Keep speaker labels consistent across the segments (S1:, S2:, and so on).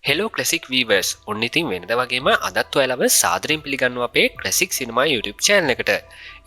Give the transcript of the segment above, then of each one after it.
S1: Hello ක්ලසික් වීවර්ස් ඔන්න ඉතින් වෙනද වගේම අදත් ඔයාලව සාදරයෙන් පිළිගන්නවා අපේ ක්ලසික් සිනමා YouTube channel එකට.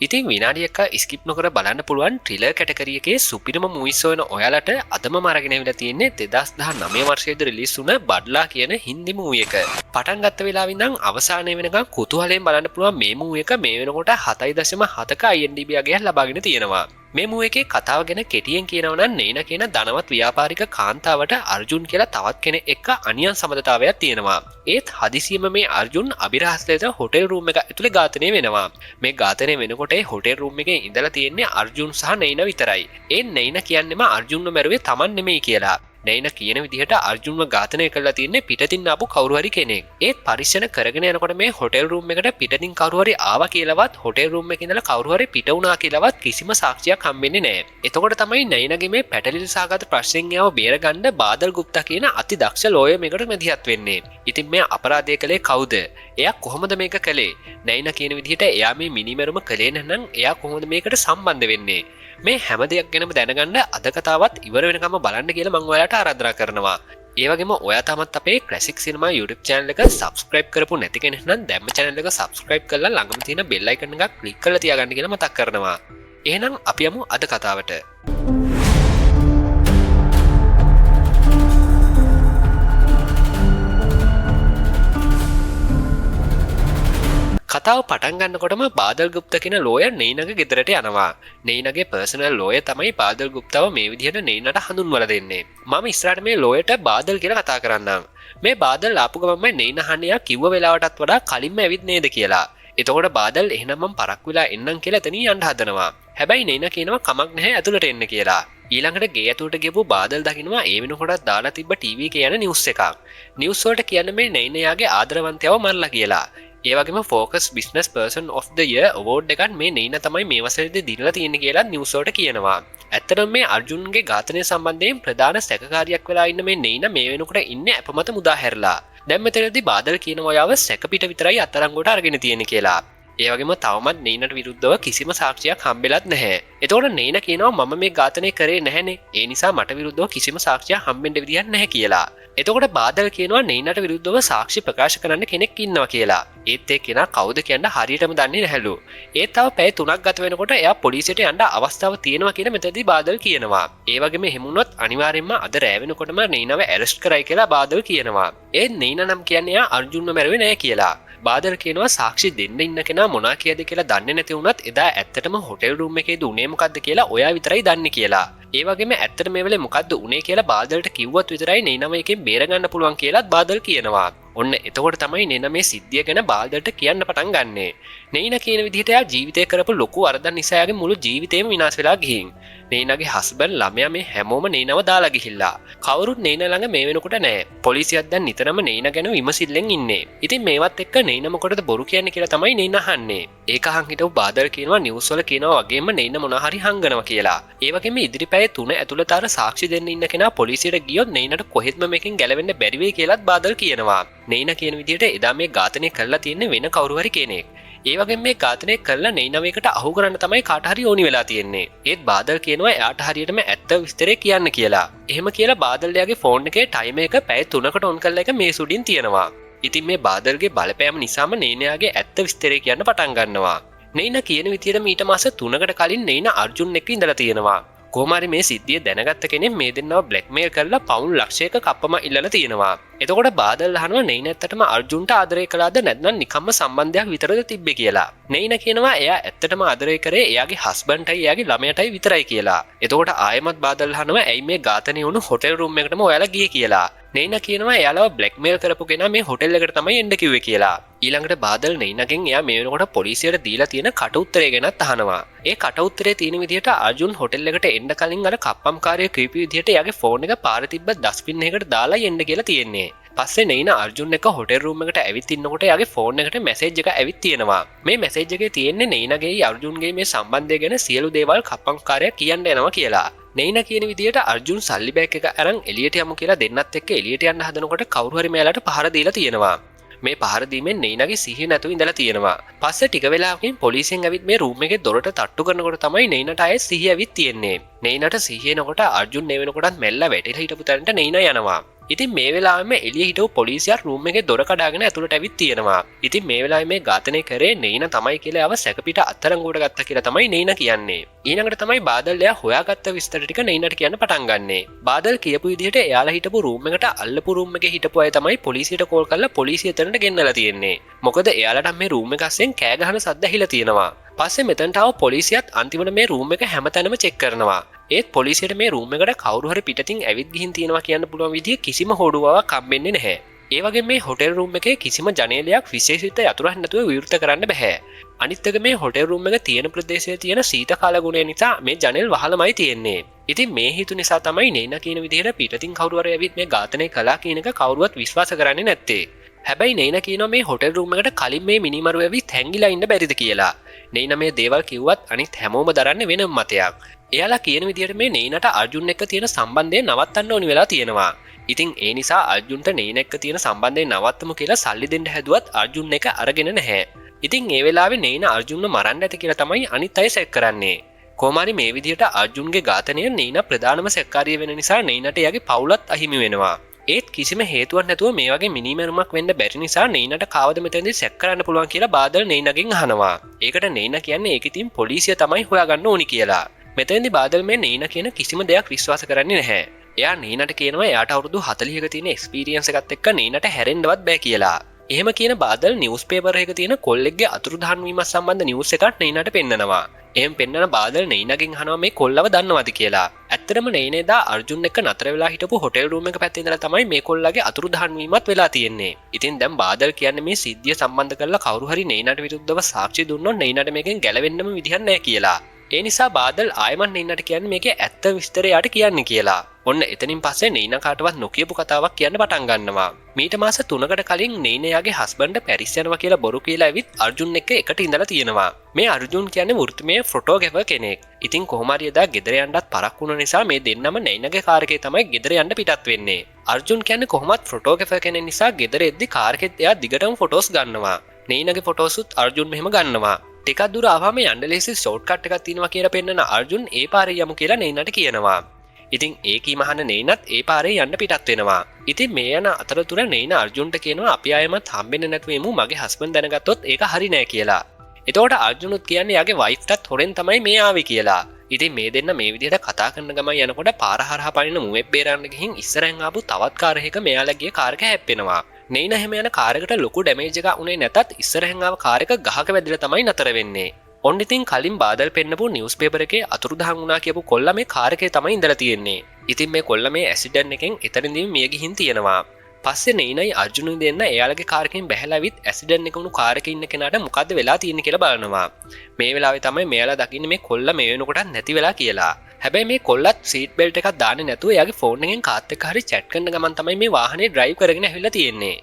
S1: ඉතින් විනාඩියක් ස්කිප් නොකර බලන්න පුළුවන් ට්‍රිලර් කැටගරි එකේ සුපිරිම මූවිස් හොයන ඔයාලට අදම අරගෙන ඇවිල්ලා තියෙන්නේ 2019 වර්ෂයේදී රිලීස් වුණ බඩ්ලා කියන හින්දි මූවි එක. පටන් ගත්ත වෙලාවෙ ඉඳන් අවසානයේ වෙනකන් කුතුහලයෙන් බලන්න පුළුවන් මේ මූවි එක මේ වෙනකොට 7.7ක IMDb අගයක් ලබාගෙන තියෙනවා. මේ මූවි එකේ කතාව ගැන කෙටියෙන් කියනවා නම් නේන කියන ධනවත් ව්‍යාපාරික කාන්තාවට අර්ජුන් කියලා තවත් කෙනෙක් එක්ක අනියම් සම්බන්ධතාවයක් තියෙනවා. ඒත් හදිසියෙම මේ අර්ජුන් අබිරහස්ලේට හොටෙල් රූම් එක ඇතුලේ ඝාතනය වෙනවා. මේ ඝාතනය වෙනකොට හොටෙල් රූම් එකේ ඉඳලා තියෙන්නේ අර්ජුන් සහ නේන විතරයි. ඒ නේන කියන්නේම අර්ජුන්ව මැරුවේ Taman නෙමෙයි කියලා. නේන කියන විදිහට අර්ජුන්ව ඝාතනය කරලා තියන්නේ පිටතින් ආපු කවුරු හරි කෙනෙක්. ඒත් පරීක්ෂණ කරගෙන යනකොට මේ හොටෙල් රූම් එකට පිටතින් කවුරු හරි ආවා කියලාවත් හොටෙල් රූම් එකේ ඉඳලා කවුරු හරි පිට වුණා කියලාවත් කිසිම සාක්ෂියක් හම්බෙන්නේ නැහැ. එතකොට තමයි නේනගේ මේ පැටලිලි සාගත ප්‍රශ්නෙන් යව බේරගන්න බාදල් ගුප්තා කියන අති දක්ෂ ලෝයර් මේකට මැදිහත් වෙන්නේ. ඉතින් මේ අපරාධය කළේ කවුද? එයා කොහොමද මේක කළේ? නේන කියන විදිහට එයා මේ මිනිමරුම කළේ නැත්නම් එයා කොහොමද මේකට සම්බන්ධ වෙන්නේ? මේ හැම දෙයක් ගැනම දැනගන්න අද කතාවත් ඉවර වෙනකම් බලන්න කියලා මම ඔයාලට ආරාධනා කරනවා. ඒ වගේම ඔයා තාමත් අපේ ක්ලාසික් සිනමා YouTube channel එක subscribe කරපු නැති කෙනෙක් නම් දැම්ම channel එක subscribe කරලා ළඟම තියෙන bell icon එකක් click කරලා තියාගන්න කියලා මතක් කරනවා. එහෙනම් අපි යමු අද කතාවට. කතාව පටන් ගන්නකොටම බාදල් ගුප්තා කියන ලෝයර් නේනගේ ගෙදරට යනවා. නේනගේ පර්සනල් ලෝයර් තමයි බාදල් ගුප්තාව මේ විදිහට නේනට හඳුන්වලා දෙන්නේ. මම ඉස්සරහට මේ ලෝයර්ට බාදල් කියලා කතා කරන්නම්. මේ බාදල් ආපු ගමන්ම නේන හණියා කිව්ව වෙලාවටත් වඩා කලින්ම ඇවිත් නේද කියලා. එතකොට බාදල් එහෙනම් මම පරක් වෙලා එන්නම් කියලා එතනින් යන්න හදනවා. හැබැයි නේන කියනවා කමක් නැහැ ඇතුළට එන්න කියලා. ඊළඟට ගේ ඇතුළට ගිහපු බාදල් දකින්නවා ඒ වෙනකොටත් දාලා තිබ්බ ටීවී එකේ යන නිවුස් එකක්. නිවුස් වලට කියන්නේ මේ නේනයාගේ ආදරවන්තයව මරලා කියලා. ඒ වගේම focus business person of the year award එකක් මේ නේන තමයි මේ වසරේදී දීලා තියෙන්නේ කියලා නිවුස් වලට කියනවා. ඇත්තටම මේ අර්ජුන්ගේ ඝාතනය සම්බන්ධයෙන් ප්‍රධාන සැකකාරියක් වෙලා ඉන්න මේ නේන මේ වෙනකොට ඉන්නේ අපමත මුදා හැරලා. දැන් මෙතනදී බාදල් කියන ඔයාව සැකපිට විතරයි අත්අඩංගුවට අරගෙන තියෙන්නේ කියලා. ඒ වගේම තවමත් නේනට විරුද්ධව කිසිම සාක්ෂියක් හම්බෙලත් නැහැ. එතකොට නේන කියනවා මම මේ ඝාතනය කරේ නැහැනේ. ඒ නිසා මට විරුද්ධව කිසිම සාක්ෂියක් හම්බෙන්න විදියක් නැහැ කියලා. එතකොට බාදල් කියනවා නේනට විරුද්ධව සාක්ෂි ප්‍රකාශ කරන්න කෙනෙක් ඉන්නවා කියලා. ඒත් ඒ කෙනා කවුද කියන්න හරියටම දන්නේ නැහැලු. ඒත් තව පැය 3ක් ගත වෙනකොට එයා පොලිසියට යන්න අවස්ථාව තියෙනවා කියන මෙතනදී බාදල් කියනවා. ඒ වගේම එහෙම වුණොත් අනිවාර්යයෙන්ම අද රෑ වෙනකොටම නේනව ඇරෙස්ට් කරයි කියලා බාදල් කියනවා. ඒත් නේන නම් කියන්නේ එයා අර්ජුන්ව මැරුවේ නැහැ කියලා. බාදල් කියනවා සාක්ෂි දෙන්න ඉන්න කෙනා මොනා කියද කියලා දන්නේ නැති වුණත් එදා ඇත්තටම හොටෙල් රූම් එකේදී උනේ මොකද්ද කියලා ඔයා විතරයි දන්නේ කියලා. ඒ වගේම ඇත්තට මේ වෙලේ මොකද්ද උනේ කියලා බාදල්ට කිව්වත් විතරයි නේනම එකෙන් බේරගන්න පුළුවන් කියලාත් බාදල් කියනවා. ඔන්න එතකොට තමයි නේන මේ සිද්ධිය ගැන බාදල්ට කියන්න පටන් ගන්නෙ. නේන කියන විදිහට එයා ජීවිතේ කරපු ලොකු වරදක් නිසා එයාගේ මුළු ජීවිතේම විනාශ වෙලා ගිහින්. නේනගේ හස්බන්ඩ් ළමයා මේ හැමෝම නේනව දාලා ගිහිල්ලා. කවුරුත් නේන ළඟ මේ වෙනකොට නැහැ. පොලිසියත් දැන් නිතරම නේන ගැන විමසිල්ලෙන් ඉන්නේ. ඉතින් මේවත් එක්ක නේන මොකටද බොරු කියන්නේ කියලා තමයි නේන අහන්නේ. ඒක අහන් හිටපු බාදල් කියනවා නිවුස් වල කියනවා වගේම නේන මොනවා හරි හංගනවා කියලා. ඒ වගේම ඉදිරි පැය 3 ඇතුළත අර සාක්ෂි දෙන්න ඉන්න කෙනා පොලිසියට ගියොත් නේනට කොහෙත්ම මේකෙන් ගැලවෙන්න බැරි වෙයි කියලාත් බාදල් කියනවා. නේන කියන විදිහට එදා මේ ඝාතනය කරලා තියෙන්නේ වෙන කවුරු හරි කෙනෙක්. ඒ වගේම මේ ඝාතනය කරලා නේනවේකට අහු කරන්න තමයි කාට හරි ඕනි වෙලා තියෙන්නේ. ඒත් බාදල් කියනවා එයාට හරියටම ඇත්ත විස්තරේ කියන්න කියලා. එහෙම කියලා බාදල් එයාගේ ෆෝන් එකේ ටයිමර් එක පැය 3කට ඔන් කරලා එක මේ සුඩින් තියෙනවා. ඉතින් මේ බාදල්ගේ බලපෑම නිසාම නේනයාගේ ඇත්ත විස්තරේ කියන්න පටන් ගන්නවා. නේන කියන විදිහට මීට මාස 3කට කලින් නේන අර්ජුන් එක්ක ඉඳලා තියෙනවා. කොහොමරි මේ සිද්ධිය දැනගත්ත කෙනෙක් මේ දෙන්නව බ්ලැක්මේල් කරලා පවුල් ලක්ෂයක කප්පම ඉල්ලලා තියෙනවා. එතකොට බාදල් අහනවා නේන ඇත්තටම අර්ජුන්ට ආදරය කළාද නැත්නම් නිකම්ම සම්බන්ධයක් විතරද තිබ්බේ කියලා. නේන කියනවා එයා ඇත්තටම ආදරය කරේ එයාගේ හස්බන්ඩ්ටයි එයාගේ ළමයටයි විතරයි කියලා. එතකොට ආයෙමත් බාදල් අහනවා ඇයි මේ ඝාතනය වුණු හොටෙල් රූම් එකටම ඔයාලා ගියේ කියලා. නේන කියනවා එයාලව බ්ලැක්මේල් කරපු කෙනා මේ හොටෙල් එකට තමයි එන්න කිව්වේ කියලා. ඊළඟට බාදල් නේනගෙන් එයා මේ වෙනකොට පොලිසියට දීලා තියෙන කට උත්තරය ගැනත් අහනවා. ඒ කට උත්තරේ තියෙන විදිහට අර්ජුන් හොටෙල් එකට එන්න කලින් අර කප්පම්කාරය කීපු විදිහට එයාගේ ෆෝන් එක පාරේ තිබ්බ ඩස්බින් එකකට දාලා එන්න කියලා තියෙන්නේ. පස්සේ නේන අර්ජුන් එක හොටෙල් රූම් එකට ඇවිත් ඉන්නකොට එයාගේ ෆෝන් එකට මැසේජ් එක ඇවිත් තියෙනවා. මේ මැසේජ් එකේ තියෙන්නේ නේනගේ අර්ජුන්ගේ මේ සම්බන්ධය ගැන සියලු දේවල් කප්පම්කාරයා කියන්න යනවා කියලා. නේන කියන විදිහට අර්ජුන් සල්ලි බෑග් එක අරන් එළියට යමු කියලා දෙන්නත් එක්ක එළියට යන්න හදනකොට කවුරු හරි මෙයාලට පහර දීලා තියෙනවා. මේ පහර දීමෙන් නේනගේ සිහිය නැතුව ඉඳලා තියෙනවා. පස්සේ ටික වෙලාවකින් පොලිසියෙන් ඇවිත් මේ රූම් එකේ දොරට තට්ටු කරනකොට තමයි නේනට ආයේ සිහිය ඇවිත් තියෙන්නේ. නේනට සිහිය එනකොට අර්ජුන් නේ වෙනකොටත් මෙල්ල වැටිලා හිටපු තැනට නේන යනවා. ඉතින් මේ වෙලාවෙම එළිය හිටපු පොලිසියා රූම් එකේ දොර කඩාගෙන ඇතුළට ඇවිත් තියෙනවා. ඉතින් මේ වෙලාවේ මේ ඝාතනය කරේ නේන තමයි කියලා යව සැකපිට අත්තරංගුවට ගත්තා කියලා තමයි නේන කියන්නේ. ඊළඟට තමයි බාදල් එයා හොයාගත්ත විස්තර ටික නේනට කියන්න පටන් ගන්නෙ. බාදල් කියපු විදිහට එයාලා හිටපු රූම් එකට අල්ලපු රූම් එකේ හිටපු අය තමයි පොලිසියට කෝල් කරලා පොලිසිය එතනට ගෙන්නලා තියෙන්නේ. මොකද එයාලට මේ රූම් එක අස්සෙන් කෑ ගහන සද්ද ඇහිලා තියෙනවා. පස්සේ මෙතනට ආව පොලිසියත් අන්තිමට මේ රූම් එක හැමතැනම චෙක් කරනවා. ඒත් පොලිසියට මේ රූම් එකට කවුරු හරි පිටතින් ඇවිත් ගිහින් තියෙනවා කියන්න පුළුවන් විදිය කිසිම හොඩුවාවක් හම්බෙන්නේ නැහැ. ඒ වගේ මේ හොටෙල් රූම් එකේ කිසිම ජනේලයක් විශේෂිත යතුරක් නැතුව විවෘත කරන්න බෑ. අනිත් එක මේ හොටෙල් රූම් එක තියෙන ප්‍රදේශයේ තියෙන සීත කාල ගුණය නිසා මේ ජනෙල් වහලමයි තියෙන්නේ. ඉතින් මේ හේතු නිසා තමයි නේන කියන විදිහට පිටතින් කවුරු හරි ඇවිත් මේ ඝාතනය කළා කියන එක කවුරුවත් විශ්වාස කරන්නේ නැත්තේ. හැබැයි නේන කියනවා මේ හොටෙල් රූම් එකට කලින් මේ මිනිමරුව ඇවිත් හැංගිලා ඉන්න බැරිද කියලා. නේන මේ දේවල් කිව්වත් අනිත් හැමෝම දරන්නේ වෙනම මතයක්. එයාලා කියන විදිහට මේ නේනට අර්ජුන් එක්ක තියෙන සම්බන්ධය නවත්තන්න ඕනි වෙලා තියෙනවා. ඉතින් ඒ නිසා අර්ජුන්ට නේන එක්ක තියෙන සම්බන්ධය නවත්තමු කියලා සල්ලි දෙන්න හැදුවත් අර්ජුන් එක අරගෙන නැහැ. ඉතින් ඒ වෙලාවේ නේන අර්ජුන්ව මරන්න ඇති කියලා තමයි අනිත් අය සෙක් කරන්නේ. කොහොමරි මේ විදිහට අර්ජුන්ගේ ඝාතනය නේන ප්‍රධානම සැකකාරිය වෙන නිසා නේනට එයාගේ පවුලත් අහිමි වෙනවා. ඒත් කිසිම හේතුවක් නැතුව මේ වගේ මිනිමරුමක් වෙන්න බැරි නිසා නේනට කවද මෙතනදී සෙක් කරන්න පුළුවන් කියලා බාදල් නේනගෙන් අහනවා. ඒකට නේන කියන්නේ ඒක ඉතින් පොලිසිය තමයි හොයාගන්න ඕනි කියලා. මෙතනදී බාදල් මේ නේන කියන කිසිම දෙයක් විශ්වාස කරන්නේ නැහැ. එයා නේනට කියනවා එයාට අවුරුදු 40ක තියෙන එක්ස්පීරියන්ස් එකත් එක්ක නේනට හැරෙන්නවත් බෑ කියලා. එහෙම කියන බාදල් නිවුස් පේපර් එකක තියෙන කොල්ලෙක්ගේ අතුරුදහන් වීමත් සම්බන්ධ නිවුස් එකක් නේනට පෙන්නනවා. එහෙම පෙන්නන බාදල් නේනගෙන් අහනවා මේ කොල්ලව දන්නවද කියලා. ඇත්තටම නේනේදා අර්ජුන් එක්ක නතර වෙලා හිටපු හොටෙල් රූම් එක පැත්තේ ඉඳලා තමයි මේ කොල්ලගේ අතුරුදහන් වීමත් වෙලා තියෙන්නේ. ඉතින් දැන් බාදල් කියන්නේ මේ සිද්ධිය සම්බන්ධ කරලා කවුරු හරි නේනට විරුද්ධව සාක්ෂි දුන්නොත් නේනට මේකෙන් ගැලවෙන්නම විදිහක් නැහැ කියලා. ඒ නිසා බාදල් ආයමන් නේනට කියන්නේ මේකේ ඇත්ත විස්තරය යට කියන්න කියලා. ඔන්න එතනින් පස්සේ නේන කාටවත් නොකියපු කතාවක් කියන්න පටන් ගන්නවා. මීට මාස 3කට කලින් නේනයාගේ හස්බන්ඩ් පැරිස් යනවා කියලා බොරු කියලා ඇවිත් අර්ජුන් එක්ක එකට ඉඳලා තියෙනවා. මේ අර්ජුන් කියන්නේ වෘත්තිමය ෆොටෝග්‍රැෆර් කෙනෙක්. ඉතින් කොහොම හරි එදා ගෙදර යන්නත් පරක් වුණ නිසා මේ දෙන්නම නේනගේ කාර් එකේ තමයි ගෙදර යන්න පිටත් වෙන්නේ. අර්ජුන් කියන්නේ කොහොමත් ෆොටෝග්‍රැෆර් කෙනෙක් නිසා ගෙදර එද්දි කාර් එකෙත් එයා දිගටම ෆොටෝස් ගන්නවා. නේනගේ ෆොටෝසුත් අර්ජුන් මෙහෙම ගන්නවා. ටිකක් දුර ආවම යන්න ලේසි ෂෝට්කට් එකක් තියෙනවා කියලා පෙන්නන අර්ජුන් ඒ පාරේ යමු කියලා නේනට කියනවා. ඉතින් ඒකී මහන නේනත් ඒ පාරේ යන්න පිටත් වෙනවා. ඉතින් මේ යන අතරතුර නේන අර්ජුන්ට කියනවා අපි ආයෙමත් හම්බෙන්නේ නැතුව එමු මගේ හස්බන්ඩ් දැනගත්තොත් ඒක හරි නෑ කියලා. එතකොට අර්ජුනුත් කියන්නේ යාගේ වයිෆ්ටත් හොරෙන් තමයි මේ ආවේ කියලා. ඉතින් මේ දෙන්න මේ විදිහට කතා කරන ගමන් යනකොට පාර හරහා පනින මුවෙක් බේරන්න ගිහින් ඉස්සරහෙන් ආපු තවත් කාර් එකක මෙයාලගේ කාර් එක හැප්පෙනවා. නේන හැම යන කාර් එකට ලොකු ඩැමේජ් එකක් උනේ නැතත් ඉස්සරහෙන් ආව කාර් එක ගහක වැදිලා තමයි නතර වෙන්නේ. ඔන්න ඉතින් කලින් බාදල් පෙන්නපු නිවුස් පේපර් එකේ අතුරුදහන් වුණා කියපු කොල්ලා මේ කාර් එකේ තමයි ඉඳලා තියෙන්නේ. ඉතින් මේ කොල්ලා මේ ඇක්සිඩන්ට් එකෙන් එතනදීම මිය ගිහින් තියෙනවා. පස්සේ නේනයි අර්ජුනුයි දෙන්න එයාලගේ කාර් එකෙන් බැහැලා විත් ඇක්සිඩන්ට් එක වුණු කාර් එකේ ඉන්න කෙනාට මොකද්ද වෙලා තියෙන්නේ කියලා බලනවා. මේ වෙලාවේ තමයි මෙයාලා දකින්නේ මේ කොල්ලා මේ වෙනකොටත් නැති වෙලා කියලා. හැබැයි මේ කොල්ලත් සීට් බෙල්ට් එකක් දාන්නේ නැතුව එයාගේ ෆෝන් එකෙන් කාත් එක්ක හරි chat කරන ගමන් තමයි මේ වාහනේ drive කරගෙන ඇවිල්ලා තියෙන්නේ.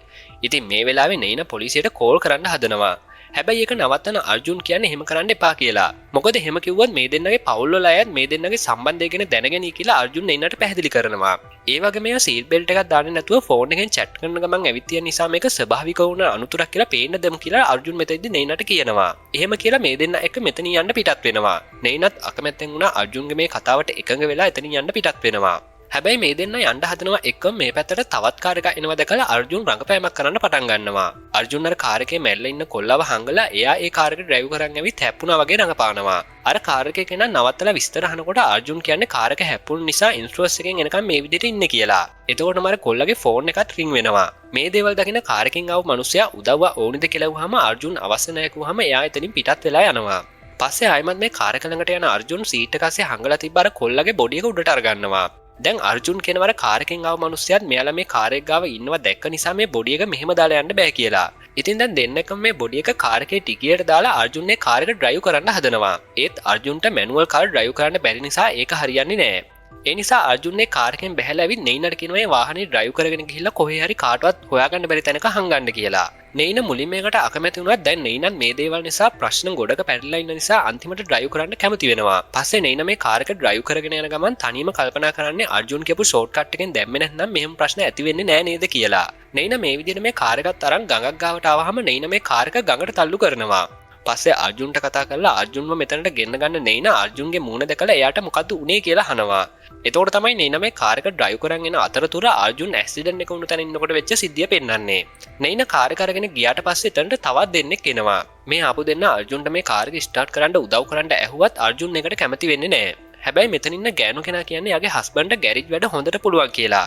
S1: ඉතින් මේ වෙලාවේ නේන පොලිසියට කෝල් කරන්න හදනවා. හැබැයි ඒක නවත්තන අර්ජුන් කියන්නේ එහෙම කරන්න එපා කියලා. මොකද එහෙම කිව්වොත් මේ දෙන්නගේ පවුල් වල අයත් මේ දෙන්නගේ සම්බන්ධය ගැන දැනගෙන කියලා අර්ජුන් නේනට පැහැදිලි කරනවා. ඒ වගේ මෙයා සීට් බෙල්ට් එකක් දාන්නේ නැතුව ෆෝන් එකෙන් chat කරන ගමන් ඇවිත් තියෙන නිසා මේක ස්වභාවික වුණ අනුතුරක් කියලා පේන්න දෙමු කියලා අර්ජුන් මෙතෙන්දී නේනට කියනවා. එහෙම කියලා මේ දෙන්න එක මෙතන යන්න පිටත් වෙනවා. නේනත් අකමැත්තෙන් වුණා අර්ජුන්ගේ මේ කතාවට එකඟ වෙලා එතනින් යන්න පිටත් වෙනවා. හැබැයි මේ දෙන්න යන්න හදනවා එක්කම මේ පැත්තට තවත් කාර් එකක් එනවා දැකලා අර්ජුන් රඟපෑමක් කරන්න පටන් ගන්නවා. අර්ජුන් අර කාර් එකේ මැල්ල ඉන්න කොල්ලව හංගලා එයා ඒ කාර් එක ඩ්‍රයිව් කරන් ඇවිත් හැප්පුණා වගේ රඟපානවා. අර කාර් එකේ කෙනා නවත්තලා විස්තර අහනකොට අර්ජුන් කියන්නේ කාර් එක හැප්පුණු නිසා ඉන්ෂුරන්ස් එකෙන් එනකම් මේ විදිහට ඉන්නේ කියලා. එතකොටම අර කොල්ලගේ ෆෝන් එකත් රින් වෙනවා. මේ දේවල් දකින කාර් එකෙන් ආව මිනිසයා උදව්ව ඕනිද කියලා වහම අර්ජුන් අවශ්‍ය නැහැ කිව්වහම එයා එතනින් පිටත් වෙලා යනවා. පස්සේ ආයෙමත් මේ කාර් එක ළඟට යන අර්ජුන් සීට් එක අස්සේ හංගලා තිබ්බ අර කොල්ලගේ බොඩි එක උඩට අරගන්නවා. දැන් අර්ජුන් කියනවර කාර් එකෙන් ආව මිනිස්සයත් මෙයාලා මේ කාර් එක ගාව ඉන්නවා දැක්ක නිසා මේ බොඩි එක මෙහෙම දාලා යන්න බෑ කියලා. ඉතින් දැන් දෙන්නකම මේ බොඩි එක කාර් එකේ ටිකියට දාලා අර්ජුන්නේ කාර් එක ඩ්‍රයිව් කරන්න හදනවා. ඒත් අර්ජුන්ට මැනුවල් කාර් ඩ්‍රයිව් කරන්න බැරි නිසා ඒක හරියන්නේ නෑ. ඒ නිසා අර්ජුන්නේ කාර් එකෙන් බැහැලා ඇවිත් නේනට කියනවා මේ වාහනේ ඩ්‍රයිව් කරගෙන ගිහිල්ලා කොහේ හරි කාටවත් හොයාගන්න බැරි තැනක හංගන්න කියලා. නේන මුලින්ම ඒකට අකමැති වුණා. දැන් නේනත් මේ දේවල් නිසා ප්‍රශ්න ගොඩක පැටලලා ඉන්න නිසා අන්තිමට ඩ්‍රයිව් කරන්න කැමති වෙනවා. පස්සේ නේන මේ කාර් එක ඩ්‍රයිව් කරගෙන යන ගමන් තනියම කල්පනා කරන්නේ අර්ජුන් කියපු ෂෝට්කට් එකෙන් දැම්මේ නැත්නම් මෙහෙම ප්‍රශ්න ඇති වෙන්නේ නෑ නේද කියලා. නේන මේ විදිහට මේ කාර් එකත් අරන් ගඟක් ගාවට ආවහම නේන මේ කාර් එක ගඟට තල්ලු කරනවා. පස්සේ අර්ජුන්ට කතා කරලා අර්ජුන්ව මෙතනට ගෙන්න ගන්න නේන අර්ජුන්ගේ මූණ දැකලා එයාට මොකද්ද උනේ කියලා අහනවා. එතකොට තමයි නේන මේ කාර් එක ඩ්‍රයිව් කරන් එන අතරතුර අර්ජුන් ඇක්සිඩන්ට් එක වුණු තැන ඉන්නකොට වෙච්ච සිද්ධිය පෙන්වන්නේ. නේන කාර් එක අරගෙන ගියාට පස්සේ එතනට තවත් දෙන්නෙක් එනවා. මේ ආපු දෙන්න අර්ජුන්ට මේ කාර් එක ස්ටාර්ට් කරන්න උදව් කරන්න ඇහුවත් අර්ජුන් එකට කැමති වෙන්නේ නැහැ. හැබැයි මෙතන ඉන්න ගෑනු කෙනා කියන්නේ යාගේ හස්බන්ඩ්ට ගෑරේජ් වැඩ හොඳට පුළුවන් කියලා.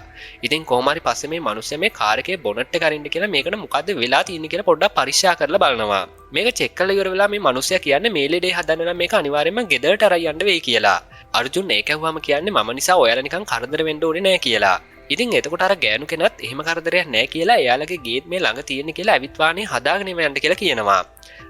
S1: ඉතින් කොහොම හරි පස්සේ මේ මිනිස්සයා මේ කාර් එකේ බොනට් එක අරින්න කියලා මේකට මොකද්ද වෙලා තියෙන්නේ කියලා පොඩ්ඩක් පරීක්ෂා කරලා බලනවා. මේක චෙක් කරලා ඉවර වෙලා මේ මිනිස්සයා කියන්නේ මේ ලෙඩේ හදන්න නම් මේක අනිවාර්යයෙන්ම ගෙදරට අරන් යන්න වෙයි කියලා. අර්ජුන් ඒක ඇහුවම කියන්නේ මම නිසා ඔයාලා නිකන් කරදර වෙන්න ඕනේ නැහැ කියලා. ඉතින් එතකොට අර ගෑනු කෙනත් එහෙම කරදරයක් නැහැ කියලා එයාලගේ ගේට් මේ ළඟ තියෙන කියලා ඇවිත් වාහනේ හදාගෙන යන්න කියලා කියනවා.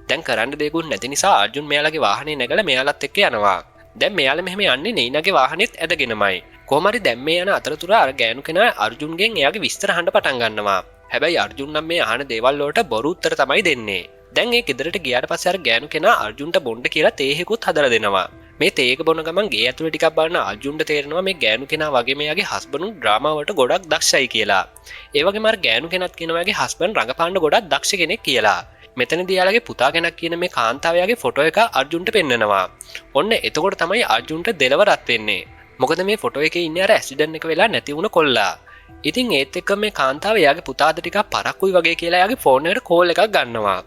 S1: දැන් කරන්න දෙයක්වත් නැති නිසා අර්ජුන් මෙයාලගේ වාහනේ නැගලා මෙයාලත් එක්ක යනවා. දැන් මෙයාලා මෙහෙම යන්නේ නේනගේ වාහනේත් ඇදගෙනමයි. කොහොම හරි දැන් මේ යන අතරතුර අර ගෑනු කෙනා අර්ජුන්ගෙන් එයාගේ විස්තර අහන්න පටන් ගන්නවා. හැබැයි අර්ජුන් නම් මේ අහන දේවල් වලට බොරු උත්තර තමයි දෙන්නේ. දැන් ඒ ගෙදරට ගියාට පස්සේ අර ගෑනු කෙනා අර්ජුන්ට බොන්න කියලා තේහෙකුත් හදලා දෙනවා. මේ තේක බොන ගමන් ගේ ඇතුළේ ටිකක් බලන අර්ජුන්ට තේරෙනවා මේ ගෑනු කෙනා වගේ මෙයාගේ හස්බන්ඩ් ඩ්‍රාමා වලට ගොඩක් දක්ෂයි කියලා. ඒ වගේම අර ගෑනු කෙනත් කියනවා යාගේ හස්බන්ඩ් රඟපාන්න ගොඩක් දක්ෂ කෙනෙක් කියලා. මෙතනදී යාලගේ පුතා කෙනෙක් කියන මේ කාන්තාවයාගේ ෆොටෝ එක අර්ජුන්ට පෙන්නනවා. ඔන්න එතකොට තමයි අර්ජුන්ට දෙලව රත් වෙන්නේ. මොකද මේ ෆොටෝ එකේ ඉන්නේ අර ඇක්සිඩන්ට් එක වෙලා නැති වුණ කොල්ලා. ඉතින් ඒත් එක්ක මේ කාන්තාව යාගේ පුතාට ටිකක් පරක්කුයි වගේ කියලා යාගේ ෆෝන් එකට කෝල් එකක් ගන්නවා.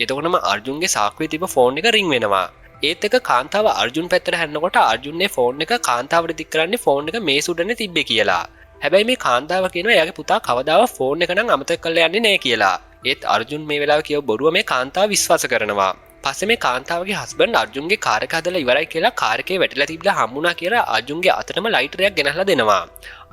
S1: එතකොටම අර්ජුන්ගේ සාක්කුවේ තිබ්බ ෆෝන් එක රින් වෙනවා. ඒත් එක කාන්තාව අර්ජුන් පැත්තට හැරෙනකොට අර්ජුන්ගේ ෆෝන් එක කාන්තාවට දික් කරන්නේ ෆෝන් එක මේ සුඩනේ තිබ්බේ කියලා. හැබැයි මේ කාන්තාව කියනවා එයාගේ පුතා කවදාවත් ෆෝන් එක නම් අමතක කරලා යන්නේ නැහැ කියලා. ඒත් අර්ජුන් මේ වෙලාව කියව බොරුව මේ කාන්තාව විශ්වාස කරනවා. පස්සේ මේ කාන්තාවගේ හස්බන්ඩ් අර්ජුන්ගේ කාර් එක හදලා ඉවරයි කියලා කාර් එකේ වැටිලා තිබිලා හම්බුණා කියලා අර්ජුන්ගේ අතටම ලයිටරයක් ගෙනහලා දෙනවා.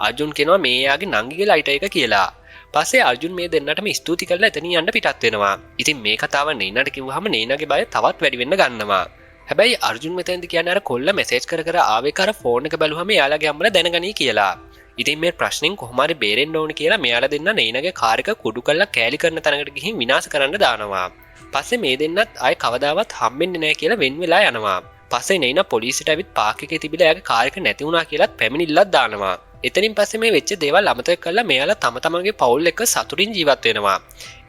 S1: අර්ජුන් කියනවා මේ යාගේ නංගිගේ ලයිටර් එක කියලා. පස්සේ අර්ජුන් මේ දෙන්නටම ස්තුති කරලා එතනින් යන්න පිටත් වෙනවා. ඉතින් මේ කතාව නේනට කිව්වහම නේනගේ බය තවත් වැඩි වෙන්න ගන්නවා. හැබැයි අර්ජුන් මෙතෙන්දි කියන්නේ අර කොල්ල මෙසේජ් කර කර ආවේ කර ෆෝන් එක බැලුවම එයාලගේ අම්මලා දැනගනී කියලා. ඉතින් මේ ප්‍රශ්نين කොහොම හරි බේරෙන්න ඕන කියලා මෙයාලා දෙන්න නේනගේ කාර් එක කුඩු කරලා කෑලි කරන තැනකට ගිහින් විනාශ කරන්න දානවා. පස්සේ මේ දෙන්නත් ආයේ කවදාවත් හම්බෙන්නේ නැහැ කියලා වෙන් වෙලා යනවා. පස්සේ නේන පොලිසියට ඇවිත් පාක් එකේ තිබිලා එයාගේ කාර් එක නැති වුණා කියලාත් පැමිණිල්ලක් දානවා. එතනින් පස්සේ මේ වෙච්ච දේවල් අමතක කරලා මෙයාලා තම තමන්ගේ පවුල් එක්ක සතුටින් ජීවත් වෙනවා.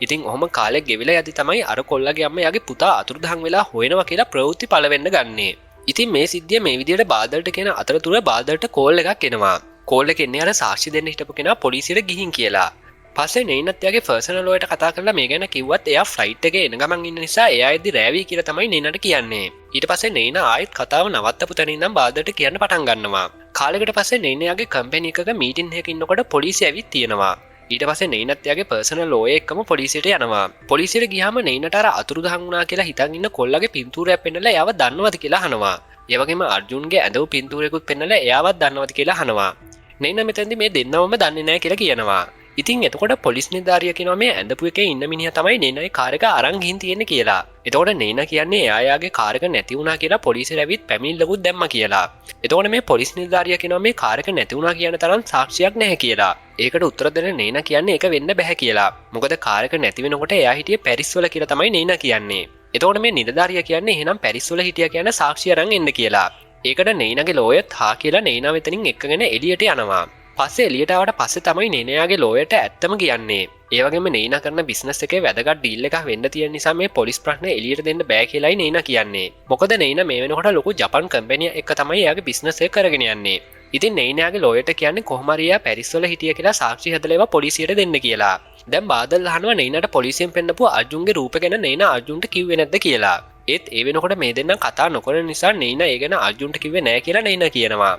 S1: ඉතින් ඔහොම කාලෙක ගෙවිලා යද්දි තමයි අර කොල්ලගේ අම්මා යාගේ පුතා අතුරුදහන් වෙලා හොයනවා කියලා ප්‍රවෘත්ති පළ වෙන්න ගන්නේ. ඉතින් මේ සිද්ධිය මේ විදියට බාදල්ට කියන අතරතුර බාදල්ට කෝල් එකක් එනවා. කෝල් එක එන්නේ අර සාක්ෂි දෙන්න හිටපු කෙනා පොලිසියට ගිහින් කියලා. පස්සේ නේනත් යාගේ පර්සනල් ලෝයට කතා කරලා මේ ගැන කිව්වත් එයා ෆ්ලයිට් එකේ එන ගමන් ඉන්න නිසා එයා එද්දි රෑවි කියලා තමයි නේනට කියන්නේ. ඊට පස්සේ නේන ආයෙත් කතාව නවත්තපු තැනින් ඉඳන් බාදල්ට කියන්න පටන් ගන්නවා. කාලෙකට පස්සේ නේන යාගේ කම්පැනි එකක මීටින් එකක ඉන්නකොට පොලිසිය ඇවිත් තියෙනවා. ඊට පස්සේ නේනත් යාගේ පර්සනල් ලෝය එක්කම පොලිසියට යනවා. පොලිසියට ගියාම නේනට අර අතුරුදහන් වුණා කියලා හිතන් ඉන්න කොල්ලගේ පින්තූරයක් පෙන්නලා එයාව දන්නවද කියලා අහනවා. ඒ වගේම අර්ජුන්ගේ ඇඳපු පින්තූරයකුත් පෙන්නලා එයාවත් දන්නවද කියලා අහනවා. නේන මෙතෙන්දි මේ දෙන්නවම දන්නේ නැහැ කියලා කියනවා. ඉතින් එතකොට පොලිස් නිලධාරියා කියනවා මේ ඇඳපු එකේ ඉන්න මිනිහා තමයි නේනගේ කාර් එක අරන් ගිහින් තියෙන්නේ කියලා. එතකොට නේන කියන්නේ එයාගේ කාර් එක නැති වුණා කියලා පොලිසියට ඇවිත් පැමිණිල්ලකුත් දැම්මා කියලා. එතකොට මේ පොලිස් නිලධාරියා කියනවා මේ කාර් එක නැති වුණා කියන තරම් සාක්ෂියක් නැහැ කියලා. ඒකට උත්තර දෙන නේන කියන්නේ ඒක වෙන්න බෑ කියලා. මොකද කාර් එක නැති වෙනකොට එයා හිටියේ පැරිස් වල කියලා තමයි නේන කියන්නේ. එතකොට මේ නිලධාරියා කියන්නේ එහෙනම් පැරිස් වල හිටියා කියන සාක්ෂිය අරන් එන්න කියලා. ඒකට නේනගේ ලෝයත් හා කියලා නේනා වෙතනින් එක්කගෙන එළියට යනවා. පස්සේ එළියට ආවට පස්සේ තමයි නේනයාගේ ලෝයට ඇත්තම කියන්නේ. ඒ වගේම නේනා කරන බිස්නස් එකේ වැදගත් ඩීල් එකක් වෙන්න තියෙන නිසා මේ පොලිස් ප්‍රශ්න එළියට දෙන්න බෑ කියලායි නේනා කියන්නේ. මොකද නේනා මේ වෙනකොට ලොකු ජපන් කම්පැනි එක තමයි එයාගේ බිස්නස් එක කරගෙන යන්නේ. ඉතින් නේනාගේ ලෝයට කියන්නේ කොහොම හරි එයා පැරිස් වල හිටිය කියලා සාක්ෂි හදලා ඒවා පොලිසියට දෙන්න කියලා. දැන් බාදල් අහනවා නේනාට පොලිසියෙන් පෙන්නපු අර්ජුන්ගේ රූප ගැන නේනා අර්ජුන්ට කිව්වේ නැද්ද කියලා. ඒත් ඒ වෙනකොට මේ දෙන්නා කතා නොකරන නිසා නේනා ඒ ගැන අර්ජුන්ට කිව්වේ නැහැ කියලා නේනා කියනවා.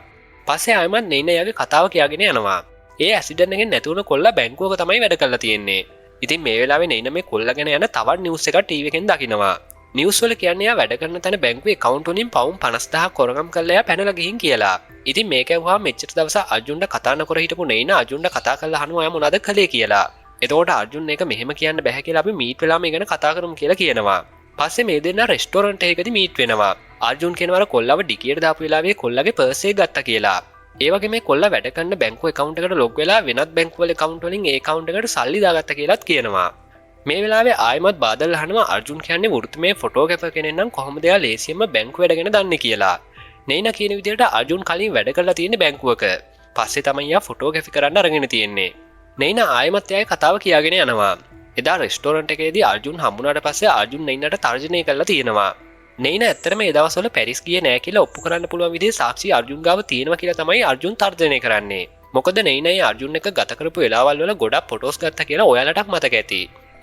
S1: පස්සේ ආයමත් නේන යාගේ කතාව කියාගෙන යනවා. ඒ ඇක්සිඩන්ට් එකෙන් නැති වුණ කොල්ලා බැංකුවක තමයි වැඩ කරලා තියෙන්නේ. ඉතින් මේ වෙලාවේ නේන මේ කොල්ලා ගැන යන තවත් නිවුස් එකක් ටීවී එකෙන් දකිනවා. නිවුස් වල කියන්නේ යා වැඩ කරන තැන බැංකුවේ account වලින් පවුම් 50000ක් කොරගම් කරලා යා පැනලා ගිහින් කියලා. ඉතින් මේක ඇහුවාම මෙච්චර දවස් අර්ජුන්ට කතා නොකර හිටපු නේන අර්ජුන්ට කතා කරලා අහනවා යා මොනවද කළේ කියලා. එතකොට අර්ජුන් මේක මෙහෙම කියන්න බෑ කියලා අපි මීට් වෙලා මේ ගැන කතා කරමු කියලා කියනවා. පස්සේ මේ දෙන්නා රෙස්ටෝරන්ට් එකකදී මීට් වෙනවා. අර්ජුන් කියනවා කොල්ලව ඩිකියට දාපු වෙලාවේ කොල්ලගේ පර්ස් එක ගත්තා කියලා. ඒ වගේ මේ කොල්ලා වැඩ කරන බැංකුව account එකට ලොග් වෙලා වෙනත් බැංකුව වල account වලින් ඒ account එකට සල්ලි දාගත්තා කියලාත් කියනවා. මේ වෙලාවේ ආයමත් බාදල් අහනවා අර්ජුන් කියන්නේ වෘත්තමය ෆොටෝග්‍රැෆර් කෙනෙක් නම් කොහොමද එයා ලේසියෙන්ම බැංකුව වැඩ ගැන දන්නේ කියලා. නේනා කියන විදිහට අර්ජුන් කලින් වැඩ කරලා තියෙන්නේ බැංකුවක. පස්සේ තමයි යා ෆොටෝග්‍රැෆි කරන්න අරගෙන තියෙන්නේ. නේනා ආයමත් එයාගේ කතාව කියාගෙන යනවා. එදා රෙස්ටෝරන්ට් එකේදී අර්ජුන් හම්බුනාට පස්සේ අර්ජුන් නේනාට තර්ජනය කරලා තියෙනවා. නේන ඇත්තටම ඒ දවස්වල පැරිස් ගියේ නෑ කියලා ඔප්පු කරන්න පුළුවන් විදිහේ සාක්ෂි අර්ජුන් ගාව තියෙනවා කියලා තමයි අර්ජුන් තර්ජනය කරන්නේ. මොකද නේනයි අර්ජුන් එක ගත කරපු වෙලාවල් වල ගොඩක් ෆොටෝස් ගත්තා කියලා ඔයාලටත් මතක ඇති.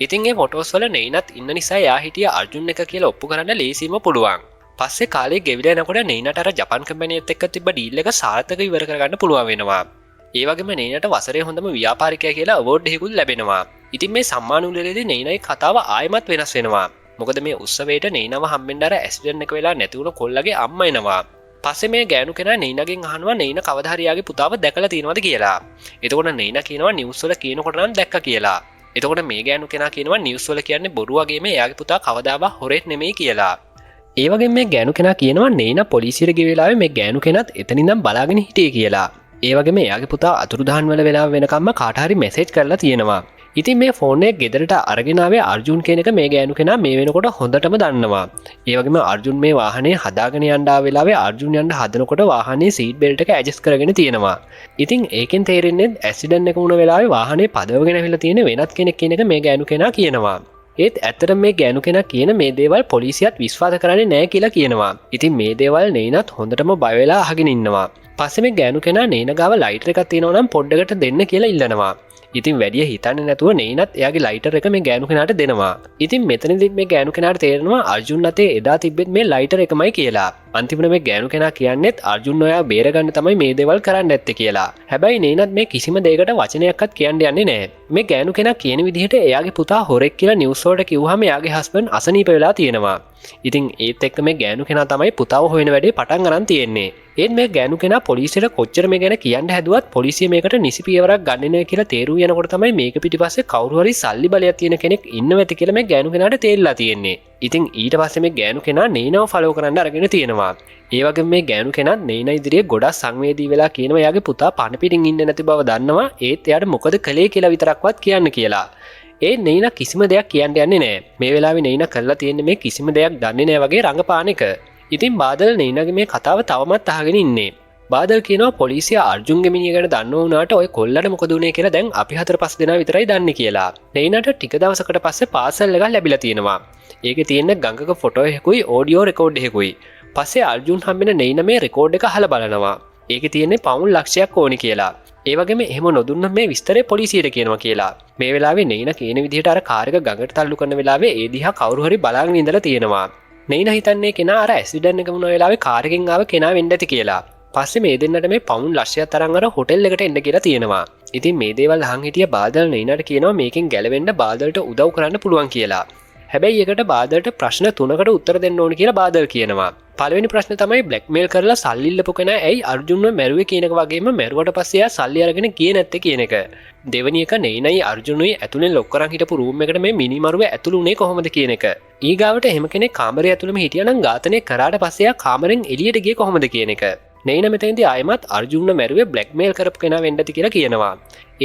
S1: ඉතින් ඒ ෆොටෝස් වල නේනත් ඉන්න නිසා එයා හිටිය අර්ජුන් එක කියලා ඔප්පු කරන්න ලේසියෙන්ම පුළුවන්. පස්සේ කාලේ ගෙවිලා යනකොට නේනට අර ජපාන් කම්පැනිත් එක්ක තිබ්බ ඩීල් එක සාර්ථකව ඉවර කරගන්න පුළුවන් වෙනවා. ඒ වගේම නේනට වසරේ හොඳම ව්‍යාපාරිකයා කියලා අවෝඩ් එකකුත් ලැබෙනවා. ඉතින් මේ සම්මාන උළෙලේදී නේනයි කතාව ආයෙමත් වෙනස් වෙනවා. මොකද මේ උත්සවයට නේනව හම්බෙන්න අර ඇක්සිඩන්ට් එක වෙලා නැති වුණ කොල්ලගේ අම්මා එනවා. පස්සේ මේ ගෑනු කෙනා නේනගෙන් අහනවා නේන කවදා හරි යාගේ පුතාව දැකලා තියෙනවද කියලා. එතකොට නේන කියනවා නිවුස් වල කියනකොට නම් දැක්කා කියලා. එතකොට මේ ගෑනු කෙනා කියනවා නිවුස් වල කියන්නේ බොරු වගේම එයාගේ පුතා කවදාවත් හොරෙක් නෙමෙයි කියලා. ඒ වගේම මේ ගෑනු කෙනා කියනවා නේන පොලිසියට ගිය වෙලාවේ මේ ගෑනු කෙනත් එතනින් ඉඳන් බලාගෙන හිටියේ කියලා. ඒ වගේම එයාගේ පුතා අතුරුදහන් වල වෙලාව වෙනකම්ම කාට හරි මෙසේජ් කරලා තියෙනවා. ඉතින් මේ ෆෝන් එක ගෙදරට අරගෙන ආවේ අර්ජුන් කියන එක මේ ගෑනු කෙනා මේ වෙනකොට හොඳටම දන්නවා. ඒ වගේම අර්ජුන් මේ වාහනේ හදාගෙන යන්න ආව වෙලාවේ අර්ජුන් යන්න හදනකොට වාහනේ සීට් බෙල්ට් එක ඇඩ්ජස්ට් කරගෙන තියෙනවා. ඉතින් ඒකෙන් තේරෙන්නේ ඇක්සිඩන්ට් එක වුණ වෙලාවේ වාහනේ පදවගෙන ඇවිල්ලා තියෙන වෙනත් කෙනෙක් කියන එක මේ ගෑනු කෙනා කියනවා. ඒත් ඇත්තටම මේ ගෑනු කෙනා කියන මේ දේවල් පොලිසියත් විශ්වාස කරන්නේ නැහැ කියලා කියනවා. ඉතින් මේ දේවල් නේනත් හොඳටම බය වෙලා අහගෙන ඉන්නවා. පස්සේ මේ ගෑනු කෙනා නේන ගාව ලයිටර් එකක් තියෙනවා නම් පොඩ්ඩකට දෙන්න කියලා ඉල්ලනවා. ඉතින් වැඩිය හිතන්නේ නැතුව නේනත් එයාගේ ලයිටර් එක මේ ගෑනු කෙනාට දෙනවා. ඉතින් මෙතනදී මේ ගෑනු කෙනාට තේරෙනවා අර්ජුන් අතේ එදා තිබෙත් මේ ලයිටර් එකමයි කියලා. අන්තිමට මේ ගෑනු කෙනා කියන්නේත් අර්ජුන් ඔයා බේරගන්න තමයි මේ දේවල් කරන්න ඇත්තේ කියලා. හැබැයි නේනත් මේ කිසිම දෙයකට වචනයක්වත් කියන්න යන්නේ නැහැ. මේ ගෑනු කෙනා කියන විදිහට එයාගේ පුතා හොරෙක් කියලා නිවුස් වලට කිව්වහම එයාගේ හස්බන්ඩ් අසනීප වෙලා තියෙනවා. ඉතින් ඒත් එක්ක මේ ගෑනු කෙනා තමයි පුතාව හොයන වැඩේ පටන් අරන් තියෙන්නේ. ඒත් මේ ගෑනු කෙනා පොලිසියට කොච්චර මේ ගැන කියන්න හැදුවත් පොලිසිය මේකට නිසි පියවරක් ගන්නේ නැහැ කියලා තේරුම් යනකොට තමයි මේක පිටිපස්සේ කවුරු හරි සල්ලි බලයක් තියෙන කෙනෙක් ඉන්නව ඇති කියලා මේ ගෑනු කෙනාට තේරිලා තියෙන්නේ. ඉතින් ඊට පස්සේ මේ ගෑනු කෙනා නේනව ෆලෝ කරන්න අරගෙන තියෙනවා. ඒ වගේම මේ ගෑනු කෙනා නේන ඉදිරියේ ගොඩක් සංවේදී වෙලා කියනවා එයාගේ පුතා පණ පිටින් ඉන්නේ නැති බව දන්නවා. ඒත් එයාට මොකද කළේ කියලා විතරක්වත් කියන්න කියලා. ඒ නේන කිසිම දෙයක් කියන්න යන්නේ නැහැ. මේ වෙලාවේ නේන කරලා තියෙන්නේ මේ කිසිම දෙයක් දන්නේ නැහැ වගේ රඟපාන එක. ඉතින් බාදල් නේනගේ මේ කතාව තවමත් අහගෙන ඉන්නේ. බාදල් කියනවා පොලිසිය අර්ජුන්ගේ මිනිහ ගැන දන්නව වුණාට ඔය කොල්ලට මොකද උනේ කියලා දැන් අපි 4-5 දෙනා විතරයි දන්නේ කියලා. නේනට ටික දවසකට පස්සේ පාසල් එකක් ලැබිලා තියෙනවා. ඒකේ තියෙන ගංගක ෆොටෝ එකකුයි ඔඩියෝ රෙකෝඩ් එකකුයි. පස්සේ අර්ජුන් හම්බෙන නේන මේ රෙකෝඩ් එක අහලා බලනවා. ඒකේ තියෙන්නේ පවුන් ලක්ෂයක් ඕනි කියලා. ඒ වගේම එහෙම නොදුන්නම මේ විස්තරේ පොලිසියට කියනවා කියලා. මේ වෙලාවේ නේන කියන විදිහට අර කාර් එක ගඟට තල්ලු කරන වෙලාවේ ඒ දිහා කවුරු හරි බලාගෙන ඉඳලා තියෙනවා. නේන හිතන්නේ කෙනා අර ඇක්සිඩන්ට් එක වුණ වෙලාවේ කාර් එකෙන් ආව කෙනා වෙන්න ඇති කියලා. පස්සේ මේ දෙන්නට මේ පවුන් ලක්ෂයක් තරම් අර හොටෙල් එකට එන්න කියලා තියෙනවා. ඉතින් මේ දේවල් අහන් හිටිය බාදල් නේනට කියනවා මේකෙන් ගැලවෙන්න බාදල්ට උදව් කරන්න පුළුවන් කියලා. හැබැයි ඒකට බාදල්ට ප්‍රශ්න 3කට උත්තර දෙන්න ඕන කියලා බාදල් කියනවා. පළවෙනි ප්‍රශ්නේ තමයි බ්ලැක්මේල් කරලා සල්ලි ඉල්ලපු කෙනා ඇයි අර්ජුන්ව මැරුවේ කියන එක වගේම මැරුවට පස්සේ එයා සල්ලි අරගෙන ගියේ නැත්තේ කියන එක. දෙවෙනි එක නේනයි අර්ජුනුයි ඇතුලෙන් ලොක් කරන් හිටපු රූම් එකට මේ මිනි මරුව ඇතුළු උනේ කොහොමද කියන එක. ඊගාවට එහෙම කෙනෙක් කාමරය ඇතුළෙම හිටියානම් ඝාතනය කරාට පස්සේ එයා කාමරෙන් එළියට ගියේ කොහොමද කියන එක. නේන මෙතෙන්දී ආයෙමත් අර්ජුන්ව මැරුවේ බ්ලැක්මේල් කරපු කෙනා වෙන්න ඇති කියලා කියනවා.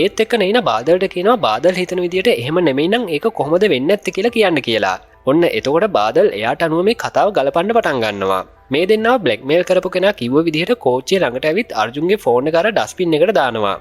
S1: ඒත් එක්ක නේන බාදල්ට කියනවා බාදල් හිතන විදිහට එහෙම නෙමෙයි නම් ඒක කොහොමද වෙන්නේ නැත්තේ කියලා කියන්න කියලා. ඔන්න එතකොට බාදල් එයාට අනුව මේ කතාව ගලපන්න පටන් ගන්නවා. මේ දෙන්නව බ්ලැක්මේල් කරපු කෙනා කිව්ව විදිහට කෝච්චිය ළඟට ඇවිත් අර්ජුන්ගේ ෆෝන් එක අර ඩස්බින් එකට දානවා.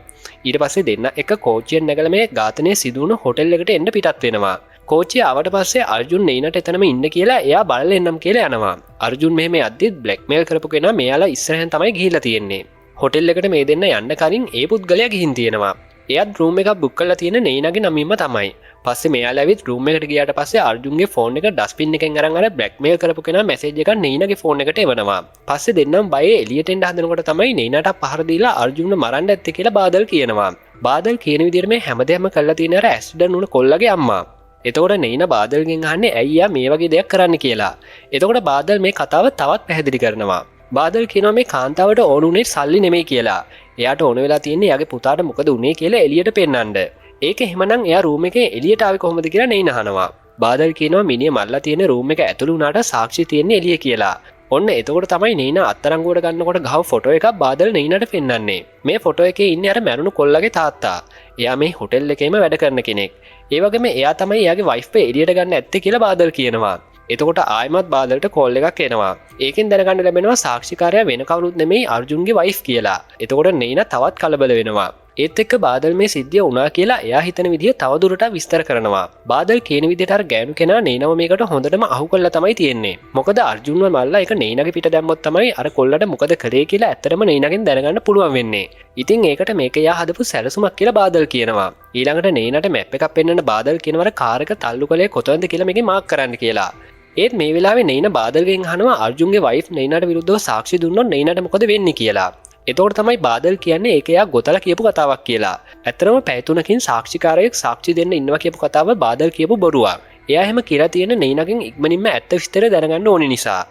S1: ඊට පස්සේ දෙන්න එක කෝච්චියෙන් නැගලා මේ ඝාතනය සිදු වුණු හොටෙල් එකට එන්න පිටත් වෙනවා. කෝච්චිය ආවට පස්සේ අර්ජුන් නේනට එතනම ඉන්න කියලා එයා බලලා එන්නම් කියලා යනවා. අර්ජුන් මෙහෙම යද්දිත් බ්ලැක්මේල් කරපු කෙනා මෙයාලා ඉස්සරහෙන් තමයි ගිහිල්ලා තියෙන්නේ. හොටෙල් එකට මේ දෙන්න යන්න කලින් ඒ පුද්ගලයා ගිහින් තියෙනවා. එයාත් රූම් එකක් බුක් කරලා තියෙන නේනගේ නමින්ම තමයි. පස්සේ මෙයාලා ඇවිත් රූම් එකට ගියාට පස්සේ අර්ජුන්ගේ ෆෝන් එක ඩස්බින් එකෙන් අරන් අර බ්ලැක්මේල් කරපු කෙනා මැසේජ් එකක් නේනගේ ෆෝන් එකට එවනවා. පස්සේ දෙන්නම් බයේ එළියට එන්න හදනකොට තමයි නේනට පහර දීලා අර්ජුන්ව මරන්න ඇත්තේ කියලා බාදල් කියනවා. බාදල් කියන විදිහට මේ හැමදේම කරලා තියෙන අර ඇක්සිඩන්ට් වුණ කොල්ලගේ අම්මා. එතකොට නේන බාදල්ගෙන් අහන්නේ ඇයි යා මේ වගේ දෙයක් කරන්න කියලා. එතකොට බාදල් මේ කතාව තවත් පැහැදිලි කරනවා. බාදල් කියනවා මේ කාන්තාවට ඕන උනේ සල්ලි නෙමෙයි කියලා. එයාට ඕන වෙලා තියෙන්නේ එයාගේ පුතාට මොකද උනේ කියලා එළියට පෙන්නන්න. ඒක එහෙමනම් එයා රූම් එකේ එළියට ආවේ කොහොමද කියලා නේන අහනවා. බාදල් කියනවා මිනිහ මල්ලා තියෙන රූම් එක ඇතුළු වුණාට සාක්ෂි තියෙන්නේ එළිය කියලා. ඔන්න එතකොට තමයි නේන අත්තරංගුවට ගන්නකොට ගහව ෆොටෝ එකක් බාදල් නේනට පෙන්නන්නේ. මේ ෆොටෝ එකේ ඉන්නේ අර මැරුණු කොල්ලගේ තාත්තා. එයා මේ හොටෙල් එකේම වැඩ කරන කෙනෙක්. ඒ වගේම එයා තමයි එයාගේ වයිෆ් එක එළියට ගන්න ඇත්තේ කියලා බාදල් කියනවා. එතකොට ආයෙමත් බාදල්ට කෝල් එකක් එනවා. ඒකෙන් දැනගන්න ලැබෙනවා සාක්ෂිකාරයා වෙන කවුරුත් නෙමෙයි අර්ජුන්ගේ වයිෆ් කියලා. එතකොට නේන තවත් කලබල වෙනවා. ඒත් එක්ක බාදල් මේ සිද්ධිය වුණා කියලා එයා හිතන විදිහ තවදුරටත් විස්තර කරනවා. බාදල් කියන විදිහට අර ගෑනු කෙනා නේනව මේකට හොඳටම අහු කරලා තමයි තියෙන්නේ. මොකද අර්ජුන්ව මල්ලා එක නේනගේ පිට දැම්මොත් තමයි අර කොල්ලට මොකද කරේ කියලා ඇත්තටම නේනගෙන් දැනගන්න පුළුවන් වෙන්නේ. ඉතින් ඒකට මේක එයා හදපු සැලසුමක් කියලා බාදල් කියනවා. ඊළඟට නේනට මැප් එකක් පෙන්වන්න බාදල් කියනවර කාර් එක තල්ලු කළේ කොතනද කියලා මේකේ මාක් කරන්න කියලා. ඒත් මේ වෙලාවේ නේන බාදල්ගෙන් අහනවා අර්ජුන්ගේ වයිෆ් නේනට විරුද්ධව සාක්ෂි දුන්නොත් නේනට මොකද වෙන්නේ කියලා. එතකොට තමයි බාදල් කියන්නේ ඒක එයා ගොතලා කියපු කතාවක් කියලා. ඇත්තටම පැය 3කින් සාක්ෂිකාරයෙක් සාක්ෂි දෙන්න ඉන්නවා කියපු කතාව බාදල් කියපු බොරුවක්. එයා එහෙම කියලා තියෙන නේනගෙන් ඉක්මනින්ම ඇත්ත විස්තර දැනගන්න ඕනි නිසා.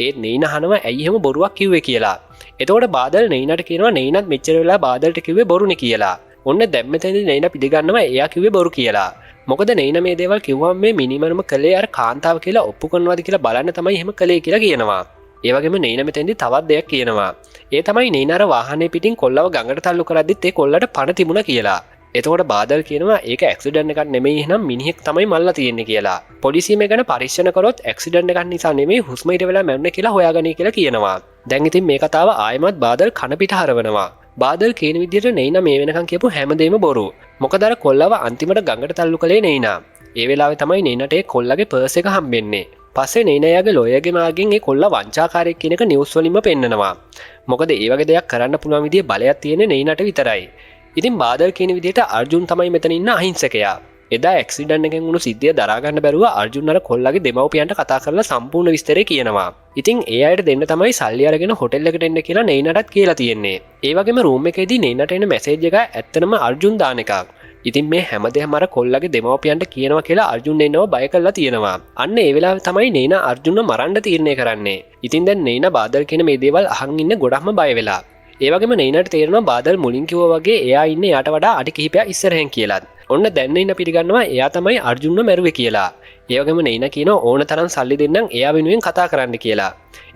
S1: ඒත් නේන අහනවා ඇයි එහෙම බොරුවක් කිව්වේ කියලා. එතකොට බාදල් නේනට කියනවා නේනත් මෙච්චර වෙලා බාදල්ට කිව්වේ බොරුනේ කියලා. ඔන්න දැන් මෙතනදී නේන පිළිගන්නවා එයා කිව්වේ බොරු කියලා. මොකද නේන මේ දේවල් කිව්වම මේ මිනිමරම කළේ අර කාන්තාව කියලා ඔප්පු කරනවාද කියලා බලන්න තමයි එහෙම කළේ කියලා කියනවා. ඒ වගේම නේන මෙතෙන්දී තවත් දෙයක් කියනවා. ඒ තමයි නේන අර වාහනේ පිටින් කොල්ලව ගඟට තල්ලු කරද්දිත් ඒ කොල්ලට පණ තිබුණා කියලා. එතකොට බාදල් කියනවා ඒක ඇක්සිඩන්ට් එකක් නෙමෙයි එහෙනම් මිනිහෙක් තමයි මල්ලා තියෙන්නේ කියලා. පොලිසිය මේ ගැන පරීක්ෂණ කරොත් ඇක්සිඩන්ට් එකක් නිසා නෙමෙයි හුස්ම ඉර වෙලා මැරුණේ කියලා හොයාගනි කියලා කියනවා. දැන් ඉතින් මේ කතාව ආයෙමත් බාදල් කන පිට හරවනවා. බාදල් කියන විදිහට නේන මේ වෙනකන් කියපු හැමදේම බොරු. මොකද අර කොල්ලව අන්තිමට ගඟට තල්ලු කළේ නේන. ඒ වෙලාවේ තමයි නේනට ඒ කොල්ලගේ පර්ස් එක හම්බෙන්නේ. පස්සේ නේනයාගේ ලෝයගේ මාගෙන් ඒ කොල්ල වංචාකාරයෙක් කියන එක නිවුස් වලින්ම පෙන්නනවා. මොකද ඒ වගේ දෙයක් කරන්න පුළුවන් විදිය බලයක් තියෙන නේනට විතරයි. ඉතින් බාදල් කියන විදිහට අර්ජුන් තමයි මෙතන ඉන්න අහිංසකයා. එදා ඇක්සිඩන්ට් එකෙන් වුණු සිද්ධිය දරා ගන්න බැරුව අර්ජුන් අර කොල්ලගේ දෙමව්පියන්ට කතා කරලා සම්පූර්ණ විස්තරය කියනවා. ඉතින් ඒ අයට දෙන්න තමයි සල්ලි අරගෙන හොටෙල් එකට එන්න කියලා නේනටත් කියලා තියෙන්නේ. ඒ වගේම රූම් එකේදී නේනට එන මැසේජ් එක ඇත්තටම අර්ජුන් දාන එකක්. ඉතින් මේ හැමදේම අර කොල්ලගේ දෙමව්පියන්ට කියනවා කියලා අර්ජුන් නේනව බය කරලා තියෙනවා. අන්න ඒ වෙලාවේ තමයි නේන අර්ජුන්ව මරන්න තීරණය කරන්නේ. ඉතින් දැන් නේන බාදල් කියන මේ දේවල් අහන් ඉන්න ගොඩක්ම බය වෙලා. ඒ වගේම නේනට තේරෙනවා බාදල් මුලින් කිව්වා වගේ එයා ඉන්නේ යාට වඩා අඩි කිහිපයක් ඉස්සරහෙන් කියලා. ඔන්න දැන් නේන පිළිගන්නවා එයා තමයි අර්ජුන්ව මැරුවේ කියලා. ඒ වගේම නේන කියනවා ඕන තරම් සල්ලි දෙන්නම් එයා වෙනුවෙන් කතා කරන්න කියලා.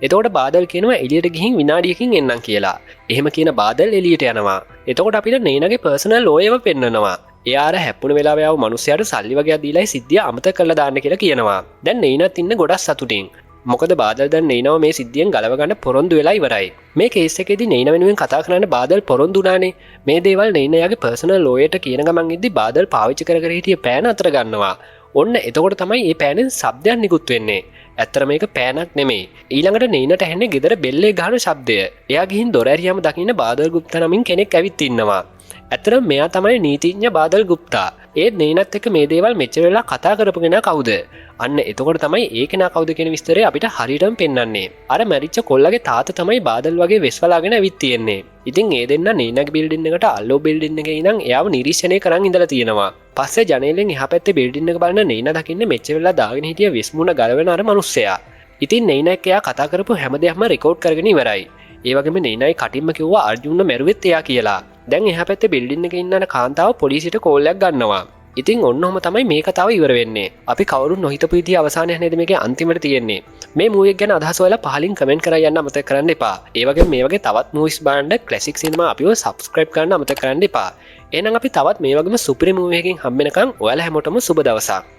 S1: එතකොට බාදල් කියනවා එළියට ගිහින් විනාඩියකින් එන්නම් කියලා. එහෙම කියන බාදල් එළියට යනවා. එතකොට අපිට නේනගේ පර්සනල් ලෝයව පෙන්නනවා. එයාර හැප්පුණ වෙලාව යාව මිනිස්සයාට සල්ලි වගේ දීලා සිද්ධිය අමතක කරලා දාන්න කියලා කියනවා. දැන් නේනත් ඉන්න ගොඩක් සතුටින්. මොකද බාදල් දැන් නේනව මේ සිද්ධියෙන් ගලව ගන්න පොරොන්දු වෙලා ඉවරයි. මේ කේස් එකේදී නේන වෙනුවෙන් කතා කරන්න බාදල් පොරොන්දු වුණානේ. මේ දේවල් නේනයාගේ පර්සනල් ලෝයර්ට කියන ගමන් ඉද්දි බාදල් පාවිච්චි කර හිටිය පෑන අතර ගන්නවා. ඔන්න එතකොට තමයි මේ පෑනෙන් ශබ්දයක් නිකුත් වෙන්නේ. ඇත්තට මේක පෑනක් නෙමෙයි. ඊළඟට නේනට ඇහෙන්නේ ගෙදර බෙල්ලේ ගහන ශබ්දය. එයා ගිහින් දොර ඇරියාම දකින්න බාදල් ගුප්තා නමින් කෙනෙක් ඇවිත් ඉන්නවා. ඇත්තටම මෙයා තමයි නීතිඥ බාදල් ගුප්තා. ඒත් නේනත් එක්ක මේ දේවල් මෙච්චර වෙලා කතා කරපු කෙනා කවුද? අන්න එතකොට තමයි ඒ කෙනා කවුද කියන විස්තරය අපිට හරියටම පෙන්වන්නේ. අර මැරිච්ච කොල්ලගේ තාත්තා තමයි බාදල් වගේ වෙස්වලාගෙන ඇවිත් තියෙන්නේ. ඉතින් ඒ දෙන්න නේනගේ බිල්ඩින් එකට අල්ලෝ බිල්ඩින් එකේ ඉඳන් එයාව නිරීක්ෂණය කරන් ඉඳලා තියෙනවා. පස්සේ ජනේලෙන් එහා පැත්තේ බිල්ඩින් එක බලන නේන දකින්නේ මෙච්චර වෙලා දාගෙන හිටිය වෙස්මුණ ගලවන අර මිනිස්සයා. ඉතින් නේන එක්ක එයා කතා කරපු හැම දෙයක්ම රෙකෝඩ් කරගෙන ඉවරයි. ඒ වගේම නේනයි කටින්ම කිව්වා අර්ජුන්ව මැරුවෙත් එයා කියලා. දැන් එහා පැත්තේ බිල්ඩින් එකේ ඉන්න කාන්තාව පොලිසියට කෝල් එකක් ගන්නවා. ඉතින් ඔන්නෝම තමයි මේ කතාව ඉවර වෙන්නේ. අපි කවුරුත් නොහිතපු විදිහ අවසානයක් නේද මේකේ අන්තිමට තියෙන්නේ. මේ මූවි එක ගැන අදහස් ඔයාලා පහලින් කමෙන්ට් කරලා යන්න අමතක කරන්න එපා. ඒ වගේම මේ වගේ තවත් මූවිස් බලන්න ක්ලාසික් සිනමා අපිව සබ්ස්ක්‍රයිබ් කරන්න අමතක කරන්න එපා. එහෙනම් අපි තවත් මේ වගේම සුපිරි මූවි එකකින් හම්බ වෙනකන් ඔයාලා හැමෝටම සුබ දවසක්.